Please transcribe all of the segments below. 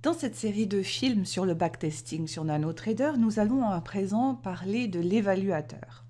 Dans cette série de films sur le backtesting sur NanoTrader, nous allons à présent parler de l'évaluateur.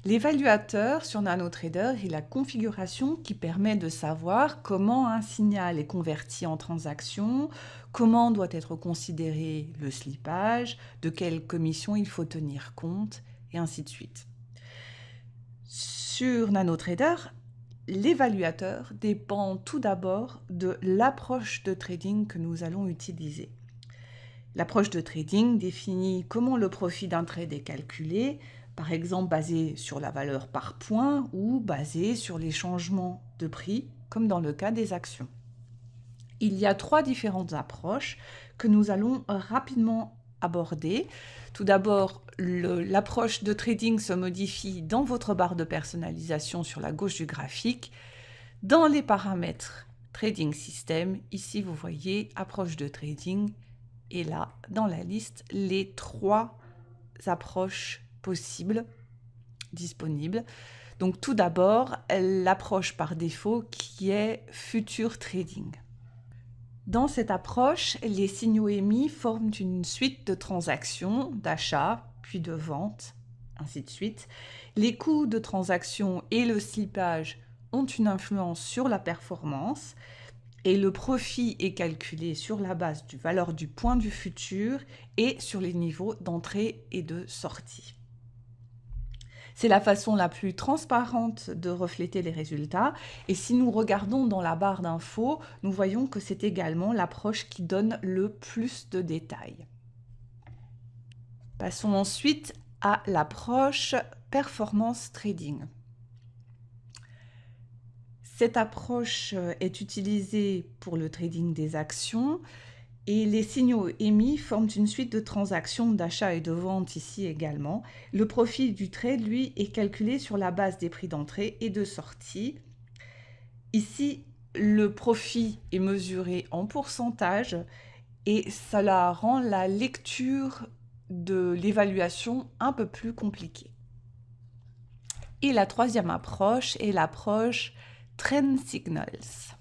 L'évaluateur sur NanoTrader est la configuration qui permet de savoir comment un signal est converti en transaction, comment doit être considéré le slippage, de quelle commission il faut tenir compte, et ainsi de suite. Sur NanoTrader, l'évaluateur dépend tout d'abord de l'approche de trading que nous allons utiliser. L'approche de trading définit comment le profit d'un trade est calculé, par exemple basé sur la valeur par point ou basé sur les changements de prix, comme dans le cas des actions. Il y a trois différentes approches que nous allons rapidement aborder. Tout d'abord, l'approche de trading se modifie dans votre barre de personnalisation sur la gauche du graphique. Dans les paramètres Trading System, ici vous voyez approche de trading et là, dans la liste, les trois approches possibles, disponibles. Donc tout d'abord, l'approche par défaut qui est Future Trading. Dans cette approche, les signaux émis forment une suite de transactions, d'achat, puis de vente, ainsi de suite. Les coûts de transaction et le slippage ont une influence sur la performance et le profit est calculé sur la base du valeur du point du futur et sur les niveaux d'entrée et de sortie. C'est la façon la plus transparente de refléter les résultats. Et si nous regardons dans la barre d'infos, nous voyons que c'est également l'approche qui donne le plus de détails. Passons ensuite à l'approche Performance Trading. Cette approche est utilisée pour le trading des actions. Et les signaux émis forment une suite de transactions d'achat et de vente ici également. Le profit du trade, lui, est calculé sur la base des prix d'entrée et de sortie. Ici, le profit est mesuré en pourcentage et cela rend la lecture de l'évaluation un peu plus compliquée. Et la troisième approche est l'approche Trend Signals.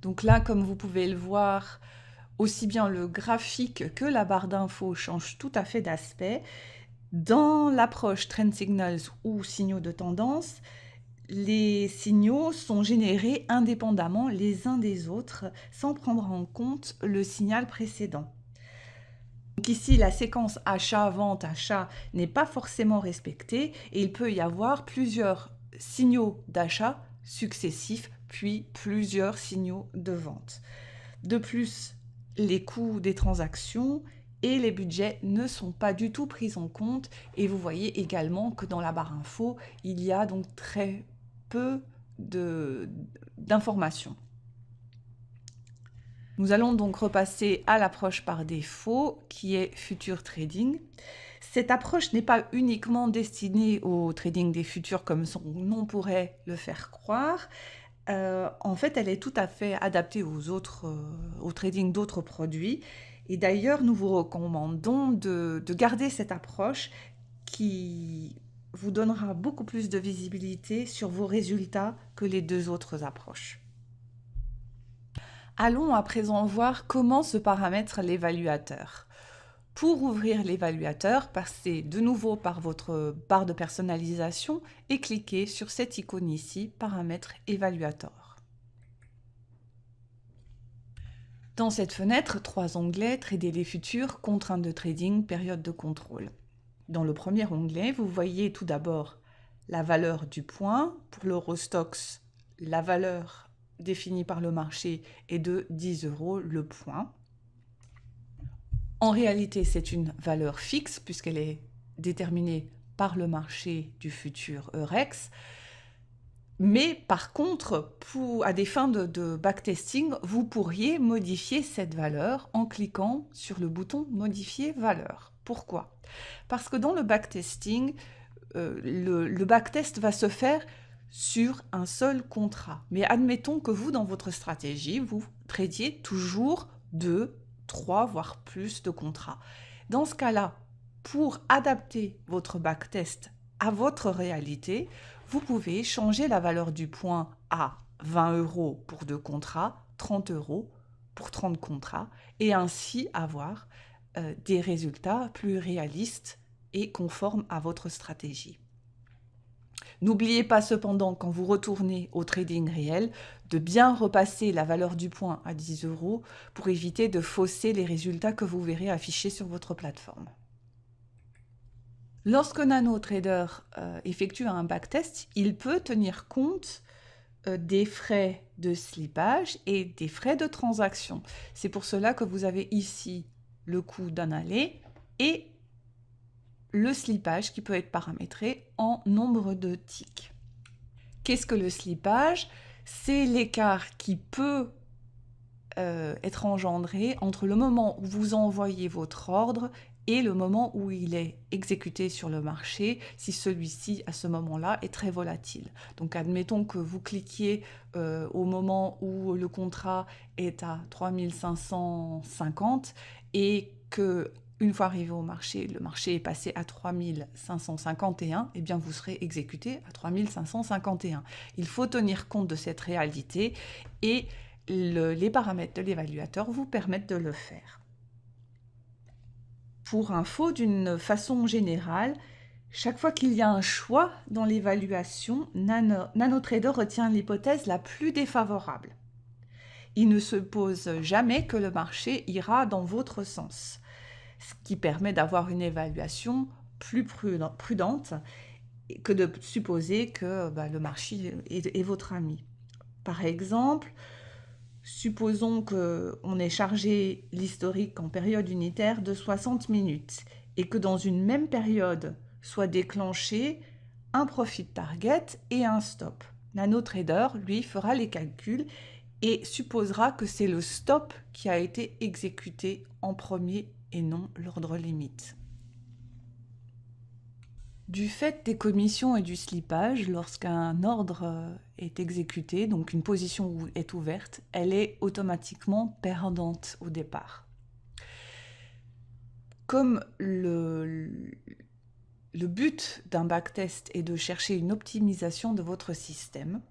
Donc là, comme vous pouvez le voir, aussi bien le graphique que la barre d'infos changent tout à fait d'aspect. Dans l'approche Trend Signals ou signaux de tendance, les signaux sont générés indépendamment les uns des autres sans prendre en compte le signal précédent. Donc ici, la séquence achat-vente-achat n'est pas forcément respectée et il peut y avoir plusieurs signaux d'achat successifs puis plusieurs signaux de vente. De plus, les coûts des transactions et les budgets ne sont pas du tout pris en compte et vous voyez également que dans la barre info, il y a donc très peu d'informations. Nous allons donc repasser à l'approche par défaut qui est Future Trading. Cette approche n'est pas uniquement destinée au trading des futurs comme son nom pourrait le faire croire. En fait, elle est tout à fait adaptée au trading d'autres produits. Et d'ailleurs, nous vous recommandons de garder cette approche qui vous donnera beaucoup plus de visibilité sur vos résultats que les deux autres approches. Allons à présent voir comment se paramètre l'évaluateur. Pour ouvrir l'évaluateur, passez de nouveau par votre barre de personnalisation et cliquez sur cette icône ici, Paramètres évaluateur. Dans cette fenêtre, trois onglets, Trader les futurs, Contraintes de trading, Période de contrôle. Dans le premier onglet, vous voyez tout d'abord la valeur du point. Pour l'Eurostoxx, la valeur définie par le marché est de 10 € le point. En réalité, c'est une valeur fixe puisqu'elle est déterminée par le marché du futur Eurex. Mais par contre, à des fins de backtesting, vous pourriez modifier cette valeur en cliquant sur le bouton « Modifier valeur ». Pourquoi ? Parce que dans le backtesting, le backtest va se faire sur un seul contrat. Mais admettons que vous, dans votre stratégie, vous tradiez toujours 2, 3, voire plus de contrats. Dans ce cas-là, pour adapter votre backtest à votre réalité, vous pouvez changer la valeur du point à 20 € pour 2 contrats, 30 € pour 30 contrats et ainsi avoir des résultats plus réalistes et conformes à votre stratégie. N'oubliez pas cependant, quand vous retournez au trading réel, de bien repasser la valeur du point à 10 € pour éviter de fausser les résultats que vous verrez affichés sur votre plateforme. Lorsque NanoTrader effectue un backtest, il peut tenir compte des frais de slippage et des frais de transaction. C'est pour cela que vous avez ici le coût d'un aller et le slippage qui peut être paramétré en nombre de ticks. Qu'est-ce que le slippage? C'est l'écart qui peut être engendré entre le moment où vous envoyez votre ordre et le moment où il est exécuté sur le marché, si celui-ci, à ce moment-là, est très volatile. Donc, admettons que vous cliquiez au moment où le contrat est à 3550 et que, une fois arrivé au marché, le marché est passé à 3551, eh bien, vous serez exécuté à 3551. Il faut tenir compte de cette réalité et les paramètres de l'évaluateur vous permettent de le faire. Pour info, d'une façon générale, chaque fois qu'il y a un choix dans l'évaluation, NanoTrader retient l'hypothèse la plus défavorable. Il ne se pose jamais que le marché ira dans votre sens, ce qui permet d'avoir une évaluation plus prudente que de supposer que le marché est votre ami. Par exemple, supposons qu'on ait chargé l'historique en période unitaire de 60 minutes et que dans une même période soit déclenché un profit target et un stop. NanoTrader, lui, fera les calculs et supposera que c'est le stop qui a été exécuté en premier et non l'ordre limite. Du fait des commissions et du slippage, lorsqu'un ordre est exécuté, donc une position est ouverte, elle est automatiquement perdante au départ. Comme le but d'un backtest est de chercher une optimisation de votre système,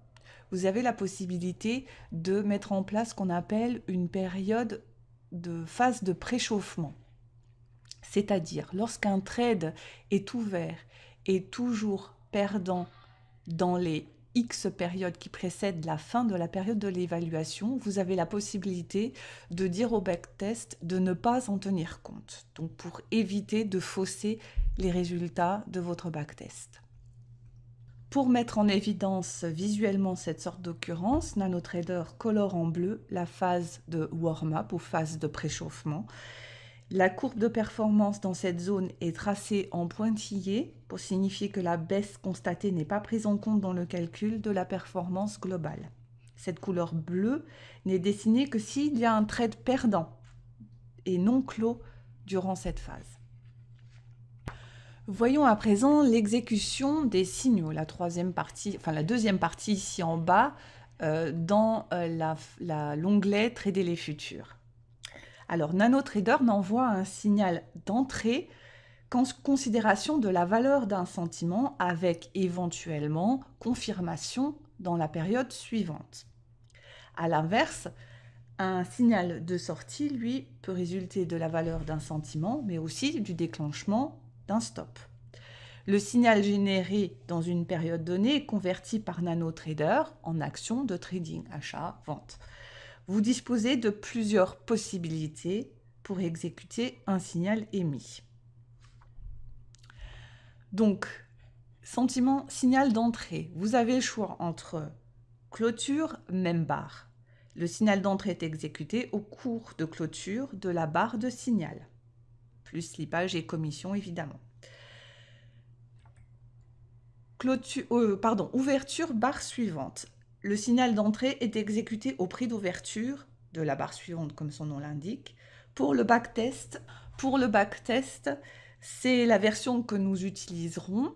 vous avez la possibilité de mettre en place ce qu'on appelle une période de phase de préchauffement. C'est-à-dire, lorsqu'un trade est ouvert et toujours perdant dans les X périodes qui précèdent la fin de la période de l'évaluation, vous avez la possibilité de dire au backtest de ne pas en tenir compte, donc pour éviter de fausser les résultats de votre backtest. Pour mettre en évidence visuellement cette sorte d'occurrence, NanoTrader colore en bleu la phase de warm-up ou phase de préchauffement. La courbe de performance dans cette zone est tracée en pointillé pour signifier que la baisse constatée n'est pas prise en compte dans le calcul de la performance globale. Cette couleur bleue n'est dessinée que s'il y a un trade perdant et non clos durant cette phase. Voyons à présent l'exécution des signaux, la deuxième partie ici en bas dans l'onglet Trader les futurs. Alors, NanoTrader n'envoie un signal d'entrée qu'en considération de la valeur d'un sentiment avec éventuellement confirmation dans la période suivante. À l'inverse, un signal de sortie, lui, peut résulter de la valeur d'un sentiment, mais aussi du déclenchement d'un stop. Le signal généré dans une période donnée est converti par NanoTrader en action de trading, achat-vente. Vous disposez de plusieurs possibilités pour exécuter un signal émis. Donc, signal d'entrée. Vous avez le choix entre clôture, même barre. Le signal d'entrée est exécuté au cours de clôture de la barre de signal, plus slippage et commission évidemment. Ouverture, barre suivante. Le signal d'entrée est exécuté au prix d'ouverture de la barre suivante, comme son nom l'indique. Pour le backtest, c'est la version que nous utiliserons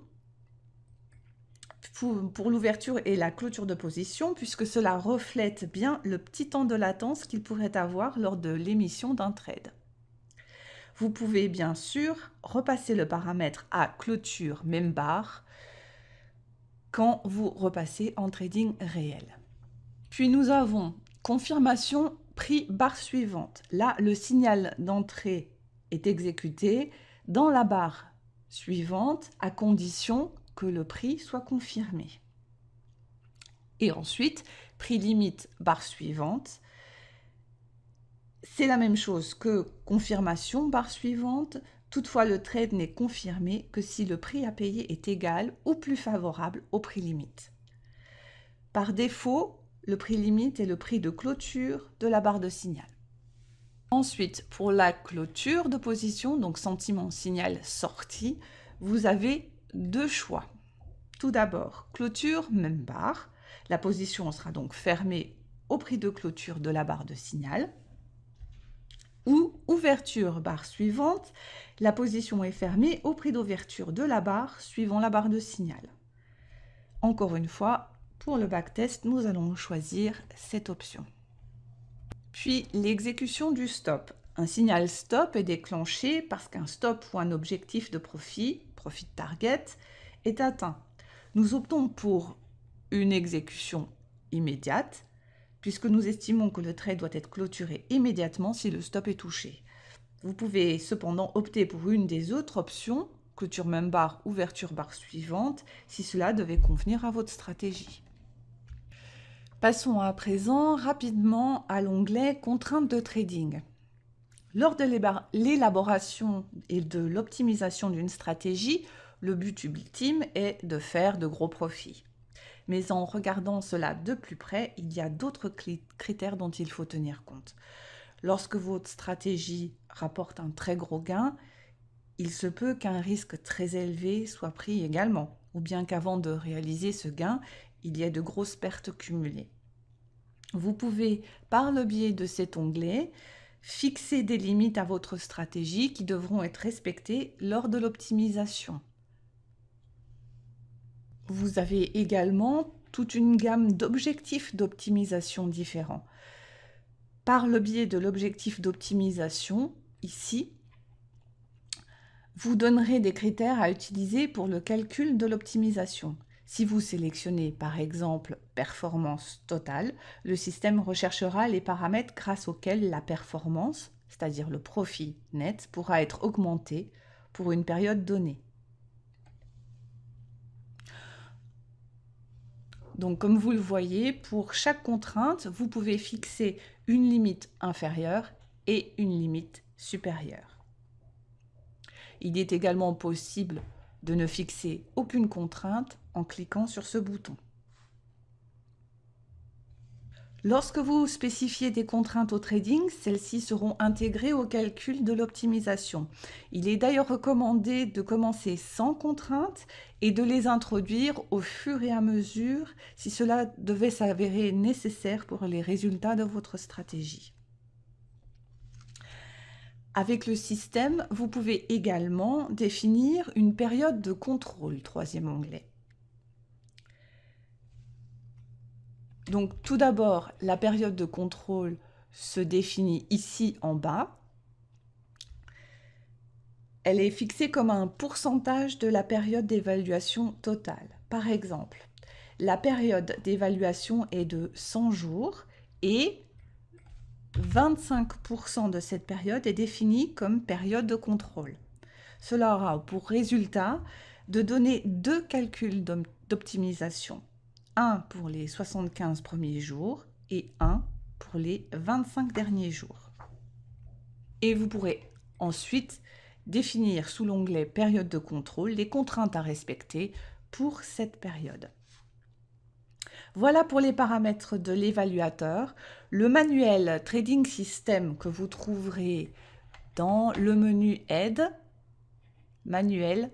pour l'ouverture et la clôture de position, puisque cela reflète bien le petit temps de latence qu'il pourrait avoir lors de l'émission d'un trade. Vous pouvez bien sûr repasser le paramètre à clôture, même barre, quand vous repassez en trading réel. Puis nous avons confirmation prix barre suivante. Là, le signal d'entrée est exécuté dans la barre suivante à condition que le prix soit confirmé. Et ensuite, prix limite barre suivante. C'est la même chose que confirmation barre suivante. Toutefois, le trade n'est confirmé que si le prix à payer est égal ou plus favorable au prix limite. Par défaut, le prix limite est le prix de clôture de la barre de signal. Ensuite, pour la clôture de position, donc sentiment signal sortie, vous avez deux choix. Tout d'abord, clôture même barre. La position sera donc fermée au prix de clôture de la barre de signal. Ou ouverture barre suivante, la position est fermée au prix d'ouverture de la barre suivant la barre de signal. Encore une fois, pour le backtest, nous allons choisir cette option. Puis l'exécution du stop. Un signal stop est déclenché parce qu'un stop ou un objectif de profit target, est atteint. Nous optons pour une exécution immédiate, puisque nous estimons que le trade doit être clôturé immédiatement si le stop est touché. Vous pouvez cependant opter pour une des autres options, clôture même barre, ouverture barre suivante, si cela devait convenir à votre stratégie. Passons à présent rapidement à l'onglet Contraintes de trading. Lors de l'élaboration et de l'optimisation d'une stratégie, le but ultime est de faire de gros profits. Mais en regardant cela de plus près, il y a d'autres critères dont il faut tenir compte. Lorsque votre stratégie rapporte un très gros gain, il se peut qu'un risque très élevé soit pris également, ou bien qu'avant de réaliser ce gain, il y ait de grosses pertes cumulées. Vous pouvez, par le biais de cet onglet, fixer des limites à votre stratégie qui devront être respectées lors de l'optimisation. Vous avez également toute une gamme d'objectifs d'optimisation différents. Par le biais de l'objectif d'optimisation, ici, vous donnerez des critères à utiliser pour le calcul de l'optimisation. Si vous sélectionnez par exemple performance totale, le système recherchera les paramètres grâce auxquels la performance, c'est-à-dire le profit net, pourra être augmenté pour une période donnée. Donc comme vous le voyez, pour chaque contrainte, vous pouvez fixer une limite inférieure et une limite supérieure. Il est également possible de ne fixer aucune contrainte en cliquant sur ce bouton. Lorsque vous spécifiez des contraintes au trading, celles-ci seront intégrées au calcul de l'optimisation. Il est d'ailleurs recommandé de commencer sans contraintes et de les introduire au fur et à mesure si cela devait s'avérer nécessaire pour les résultats de votre stratégie. Avec le système, vous pouvez également définir une période de contrôle, troisième onglet. Donc tout d'abord, la période de contrôle se définit ici en bas. Elle est fixée comme un pourcentage de la période d'évaluation totale. Par exemple, la période d'évaluation est de 100 jours et 25% de cette période est définie comme période de contrôle. Cela aura pour résultat de donner deux calculs d'optimisation. Un pour les 75 premiers jours et un pour les 25 derniers jours. Et vous pourrez ensuite définir sous l'onglet période de contrôle les contraintes à respecter pour cette période. Voilà pour les paramètres de l'évaluateur. Le manuel Trading System que vous trouverez dans le menu Aide, Manuel,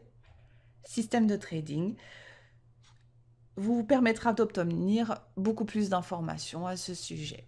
Système de trading, vous permettra d'obtenir beaucoup plus d'informations à ce sujet.